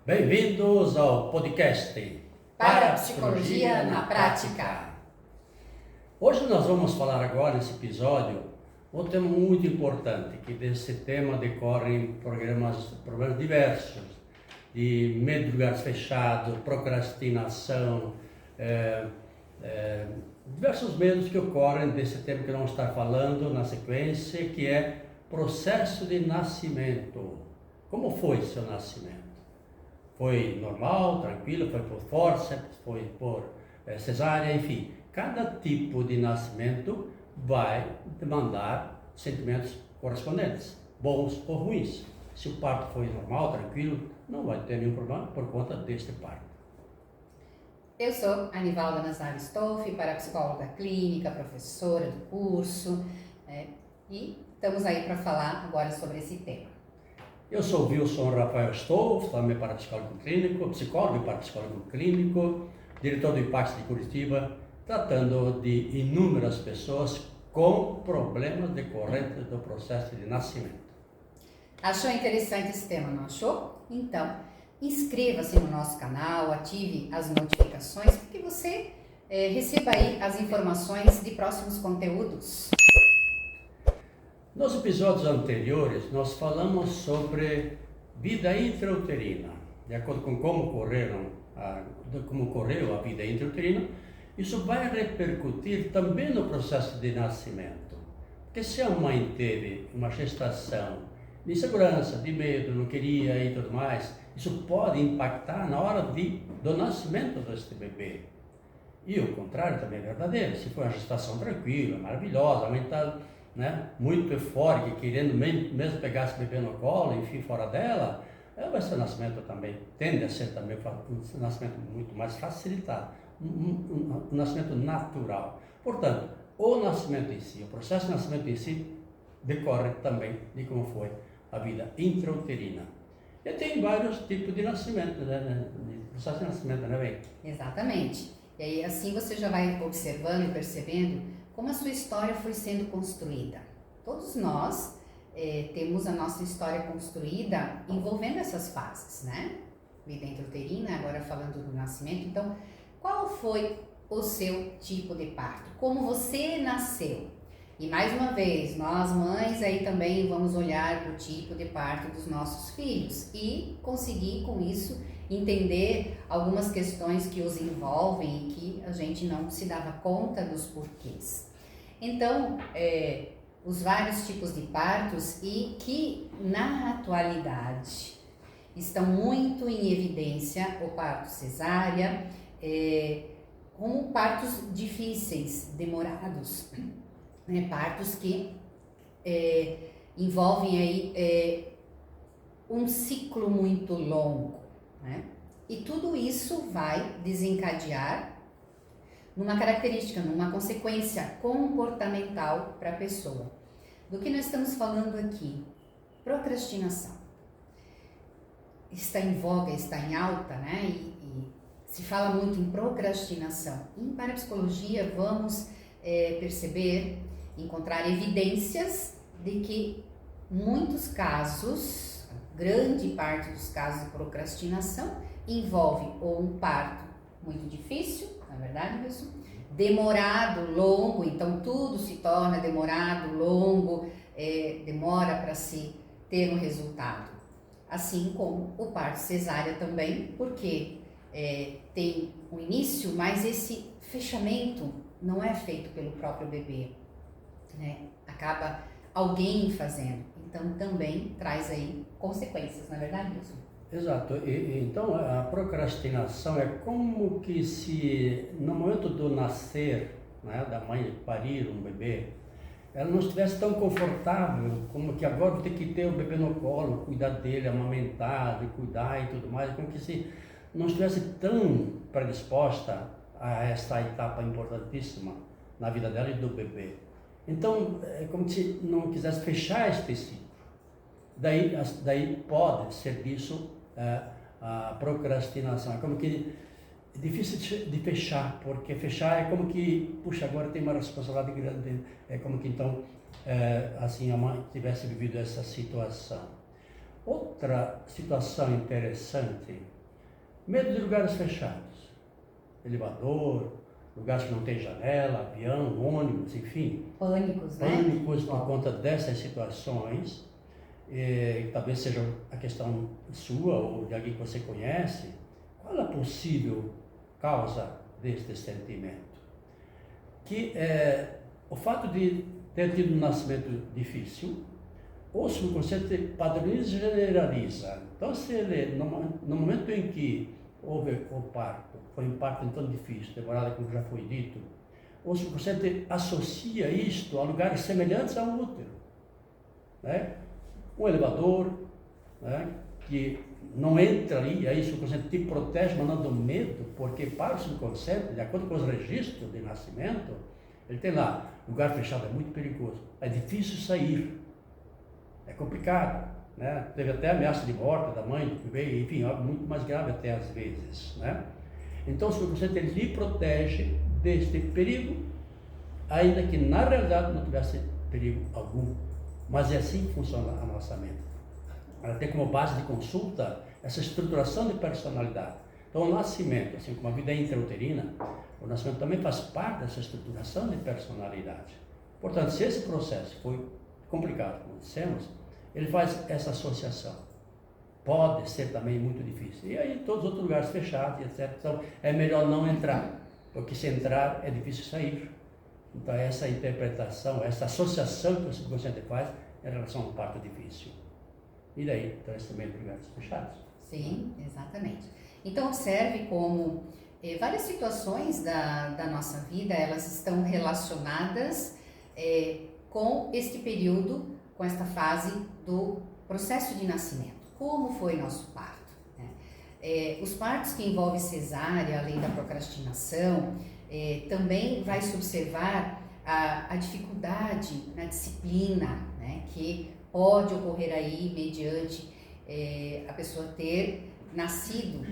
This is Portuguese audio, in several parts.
Bem-vindos ao podcast Parapsicologia na Prática. Hoje nós vamos falar agora, nesse episódio, um tema muito importante, que desse tema decorrem problemas diversos, de medo de lugares fechados, procrastinação, diversos medos que ocorrem desse tema que vamos estar falando na sequência, que é processo de nascimento. Como foi seu nascimento? Foi normal, tranquilo, foi por forceps, foi por cesárea, enfim. Cada tipo de nascimento vai demandar sentimentos correspondentes, bons ou ruins. Se o parto foi normal, tranquilo, não vai ter nenhum problema por conta deste parto. Eu sou Anivalda Nazário Stolfi, parapsicóloga clínica, professora do curso, e estamos aí para falar agora sobre esse tema. Eu sou Wilson Rafael Stolf, também parapsicólogo clínico, psicólogo e parapsicólogo clínico, diretor do IPAX de Curitiba, tratando de inúmeras pessoas com problemas decorrentes do processo de nascimento. Achou interessante esse tema, não achou? Então, inscreva-se no nosso canal, ative as notificações para que você receba aí as informações de próximos conteúdos. Nos episódios anteriores, nós falamos sobre vida intrauterina. De acordo com como ocorreu a vida intrauterina, isso vai repercutir também no processo de nascimento. Porque se a mãe teve uma gestação de insegurança, de medo, não queria e tudo mais, isso pode impactar na hora do nascimento deste bebê. E o contrário também é verdadeiro. Se for uma gestação tranquila, maravilhosa, a mãe está muito eufórica, querendo mesmo pegar esse bebê no colo, enfim, fora dela, vai ser um nascimento também, tende a ser também um nascimento muito mais facilitado, um nascimento natural. Portanto, o nascimento em si, o processo de nascimento em si, decorre também de como foi a vida intrauterina. E tem vários tipos de nascimento, de processo de nascimento, né, bem? Exatamente. E aí assim você já vai observando e percebendo como a sua história foi sendo construída. Todos nós temos a nossa história construída envolvendo essas fases, né? Vida intrauterina, agora falando do nascimento. Então, qual foi o seu tipo de parto? Como você nasceu? E mais uma vez, nós mães aí também vamos olhar para o tipo de parto dos nossos filhos e conseguir com isso entender algumas questões que os envolvem e que a gente não se dava conta dos porquês. Então, os vários tipos de partos e que na atualidade estão muito em evidência o parto cesárea, como partos difíceis, demorados, partos que envolvem aí um ciclo muito longo, né? E tudo isso vai desencadear numa característica, numa consequência comportamental para a pessoa. Do que nós estamos falando aqui? Procrastinação. Está em voga, está em alta, né? E se fala muito em procrastinação. Em parapsicologia vamos perceber, encontrar evidências de que muitos casos, grande parte dos casos de procrastinação, envolve ou um parto muito difícil, na verdade, isso, demorado, longo, então tudo se torna demorado, longo, demora para se ter um resultado. Assim como o parto cesárea também, porque tem um início, mas esse fechamento não é feito pelo próprio bebê, né? Acaba alguém fazendo, então também traz aí consequências, não é verdade, Wilson? Exato. Então, a procrastinação é como que se, no momento do nascer, da mãe parir um bebê, ela não estivesse tão confortável, como que agora vou ter que ter o bebê no colo, cuidar dele, amamentar, cuidar e tudo mais, como que se não estivesse tão predisposta a essa etapa importantíssima na vida dela e do bebê. Então, é como se não quisesse fechar este ciclo. Daí pode ser disso a procrastinação. É como que é difícil de fechar, porque fechar é como que, puxa, agora tem uma responsabilidade grande. É como que então, assim, a mãe tivesse vivido essa situação. Outra situação interessante Medo de lugares fechados, elevador, lugares que não tem janela, avião, ônibus, enfim. Pânicos, né? Pânicos por conta dessas situações. Talvez seja a questão sua ou de alguém que você conhece. Qual a possível causa deste sentimento? Que é o fato de ter tido um nascimento difícil, ou se o subconsciente padroniza e generaliza. Então, se ele, no momento em que houve o parto, foi um parto tão difícil, demorado como já foi dito, o subconsciente associa isto a lugares semelhantes ao útero, né? Um elevador, né, que não entra ali, e aí o subconsciente te protege mandando medo, porque para o subconsciente, de acordo com os registros de nascimento, ele tem lá, lugar fechado é muito perigoso, é difícil sair, é complicado, né? Teve até ameaça de morte da mãe, do bebê, enfim, algo muito mais grave até às vezes, né? Então o subconsciente ele lhe protege deste perigo, ainda que na realidade não tivesse perigo algum. Mas é assim que funciona a nossa mente. Ela tem como base de consulta essa estruturação de personalidade. Então, o nascimento, assim como a vida intrauterina, o nascimento também faz parte dessa estruturação de personalidade. Portanto, se esse processo foi complicado, como dissemos, ele faz essa associação. Pode ser também muito difícil. E aí, todos os outros lugares fechados, etc. Então, é melhor não entrar, porque se entrar é difícil sair. Então, essa interpretação, essa associação que o subconsciente faz em relação a um parto difícil. E daí, então, esse também é lugares fechados. Sim, exatamente. Então, observe como várias situações da nossa vida, elas estão relacionadas com este período, com esta fase do processo de nascimento. Como foi nosso parto? Né? Os partos que envolvem cesárea, além da procrastinação, também vai se observar a dificuldade na disciplina, né, que pode ocorrer aí mediante a pessoa ter nascido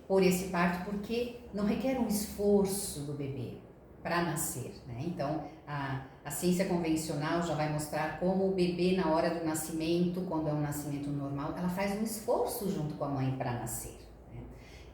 por esse parto, porque não requer um esforço do bebê para nascer, né? Então, a ciência convencional já vai mostrar como o bebê, na hora do nascimento, quando é um nascimento normal, ela faz um esforço junto com a mãe para nascer, né?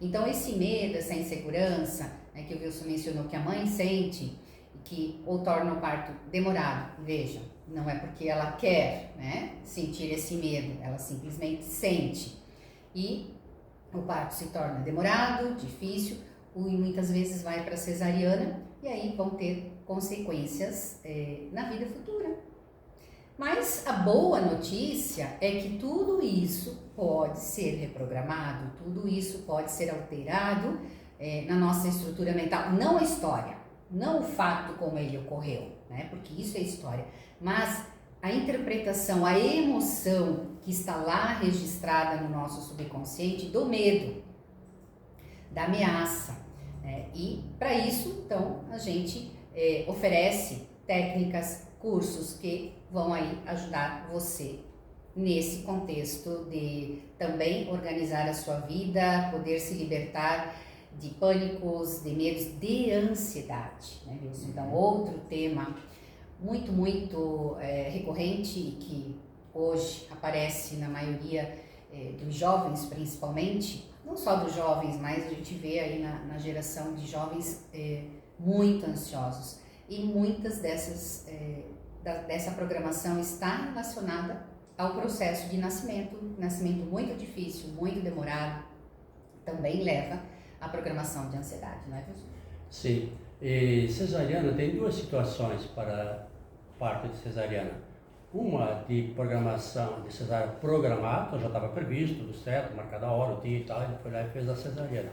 Então, esse medo, essa insegurança, né, que o Wilson mencionou que a mãe sente, que ou torna o parto demorado, veja, não é porque ela quer, né, sentir esse medo, ela simplesmente sente. E o parto se torna demorado, difícil, e muitas vezes vai para cesariana, e aí vão ter consequências na vida futura. Mas a boa notícia é que tudo isso pode ser reprogramado, tudo isso pode ser alterado na nossa estrutura mental, não a história, não o fato como ele ocorreu, né? Porque isso é história, mas a interpretação, a emoção que está lá registrada no nosso subconsciente do medo, da ameaça, né? E para isso, então, a gente oferece técnicas, cursos que vão aí ajudar você nesse contexto de também organizar a sua vida, poder se libertar de pânicos, de medos, de ansiedade, né, Wilson? Então, outro tema muito, muito recorrente e que hoje aparece na maioria dos jovens, principalmente, não só dos jovens, mas a gente vê aí na geração de jovens muito ansiosos. E muitas dessa programação está relacionada ao processo de nascimento muito difícil, muito demorado, também leva à programação de ansiedade, não é, Wilson? Sim, e cesariana tem duas situações para parto de cesariana. Uma de programação de cesárea programada, já estava previsto, tudo certo, marcada a hora, o dia e tal, ele foi lá e fez a cesariana.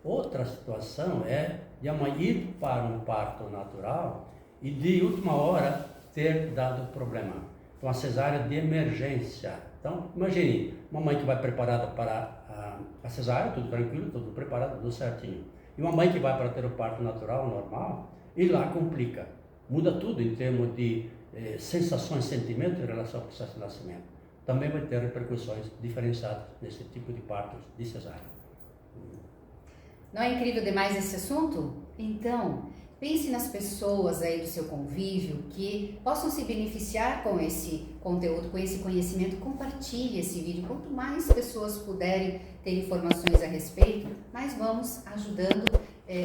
Outra situação é de a mãe ir para um parto natural e de última hora ter dado problema. Então, a cesárea de emergência. Então, imagine, uma mãe que vai preparada para a cesárea, tudo tranquilo, tudo preparado, tudo certinho. E uma mãe que vai para ter o parto natural, normal, e lá complica. Muda tudo em termos de sensações, sentimentos em relação ao processo de nascimento. Também vai ter repercussões diferenciadas nesse tipo de partos de cesárea. Não é incrível demais esse assunto? Então, pense nas pessoas aí do seu convívio que possam se beneficiar com esse conteúdo, com esse conhecimento. Compartilhe esse vídeo. Quanto mais pessoas puderem ter informações a respeito, mas vamos ajudando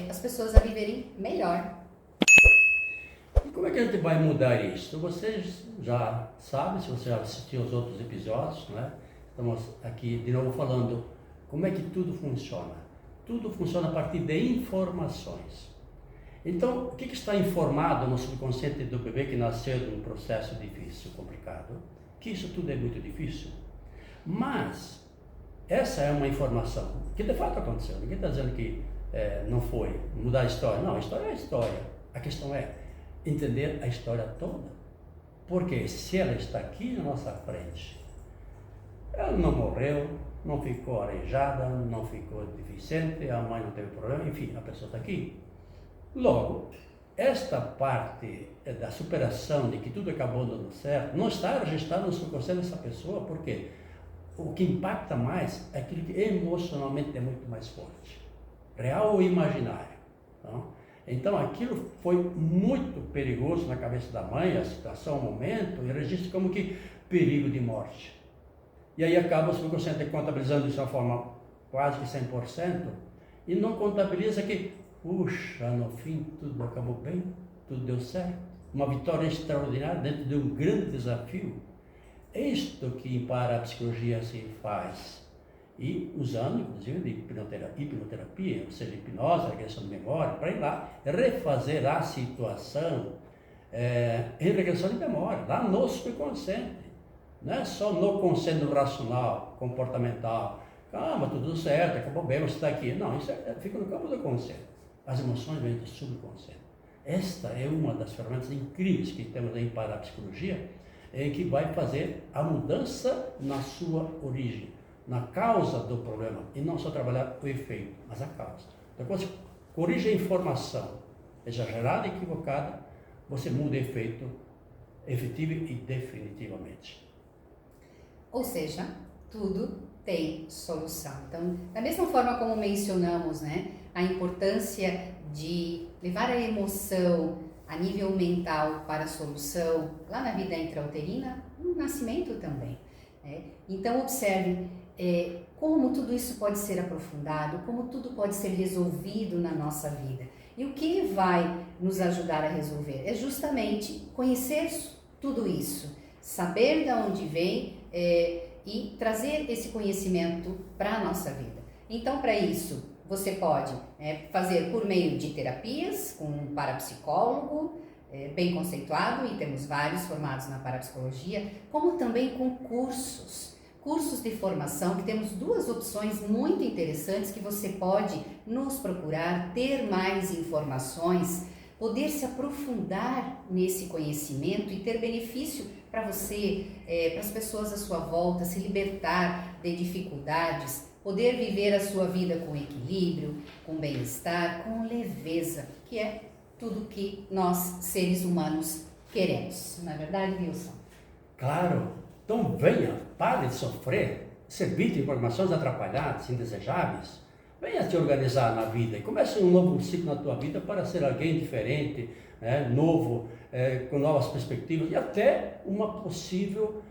as pessoas a viverem melhor. E como é que a gente vai mudar isso? Vocês já sabem, se você já assistiu aos outros episódios, né? Estamos aqui de novo falando como é que tudo funciona. Tudo funciona a partir de informações. Então, o que está informado no subconsciente do bebê que nasceu de um processo difícil, complicado? Que isso tudo é muito difícil. Mas, essa é uma informação que de fato aconteceu. Ninguém está dizendo que não foi mudar a história. Não, a história é a história. A questão é entender a história toda. Porque se ela está aqui na nossa frente, ela não morreu, não ficou aleijada, não ficou deficiente, a mãe não teve problema, enfim, a pessoa está aqui. Logo, esta parte da superação de que tudo acabou dando certo, não está registrado no subconsciente dessa pessoa, porque o que impacta mais é aquilo que emocionalmente é muito mais forte, real ou imaginário. Então aquilo foi muito perigoso na cabeça da mãe, a situação, o momento, e registra como que perigo de morte. E aí acaba o subconsciente contabilizando isso de uma forma quase que 100%, e não contabiliza que, puxa, no fim tudo acabou bem, tudo deu certo, uma vitória extraordinária dentro de um grande desafio. É isto que em parapsicologia se faz, e usando inclusive de hipnoterapia, ou seja, hipnose, regressão de memória, para ir lá refazer a situação em regressão de memória, lá no subconsciente. Não é só no consciente racional, comportamental. Calma, tudo certo, acabou bem, você está aqui. Não, isso fica no campo do consciente. As emoções vêm do subconsciente. Esta é uma das ferramentas incríveis que temos em parapsicologia, em que vai fazer a mudança na sua origem, na causa do problema, e não só trabalhar o efeito, mas a causa. Então, quando você corrige a informação exagerada e equivocada, você muda o efeito efetivo e definitivamente. Ou seja, tudo tem solução. Então, da mesma forma como mencionamos, né, a importância de levar a emoção a nível mental para a solução, lá na vida intrauterina, no nascimento também. Então, observe como tudo isso pode ser aprofundado, como tudo pode ser resolvido na nossa vida. E o que vai nos ajudar a resolver é justamente conhecer tudo isso, saber de onde vem e trazer esse conhecimento para a nossa vida. Então, para isso, você pode fazer por meio de terapias com um parapsicólogo bem conceituado, e temos vários formados na parapsicologia, como também com cursos de formação, que temos duas opções muito interessantes que você pode nos procurar, ter mais informações, poder se aprofundar nesse conhecimento e ter benefício para você, para as pessoas à sua volta, se libertar de dificuldades, poder viver a sua vida com equilíbrio, com bem-estar, com leveza, que é tudo que nós, seres humanos, queremos. Não é verdade, Wilson? Claro! Então venha, pare de sofrer, servir de informações atrapalhadas, indesejáveis. Venha te organizar na vida e comece um novo ciclo na tua vida para ser alguém diferente, novo, com novas perspectivas e até uma possível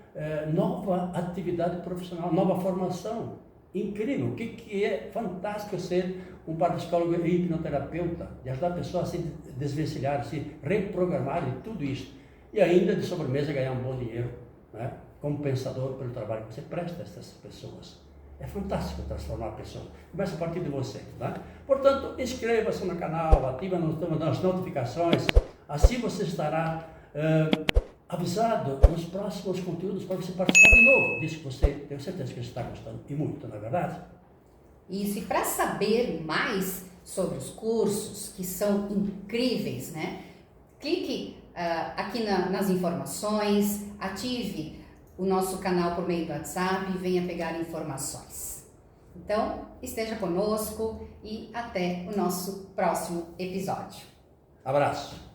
nova atividade profissional, nova formação. Incrível! O que é fantástico ser um parapsicólogo e hipnoterapeuta, de ajudar a pessoa a se desvencilhar, a se reprogramar de tudo isso e ainda de sobremesa ganhar um bom dinheiro, como pensador pelo trabalho que você presta a essas pessoas. É fantástico transformar pessoas. Começa a partir de você. Portanto, inscreva-se no canal, ative as notificações, assim você estará avisado nos próximos conteúdos para você participar de novo. Disso que você tem certeza que você está gostando e muito, não é verdade? Isso, e para saber mais sobre os cursos, que são incríveis, clique aqui nas informações, ative o nosso canal por meio do WhatsApp e venha pegar informações. Então, esteja conosco e até o nosso próximo episódio. Abraço!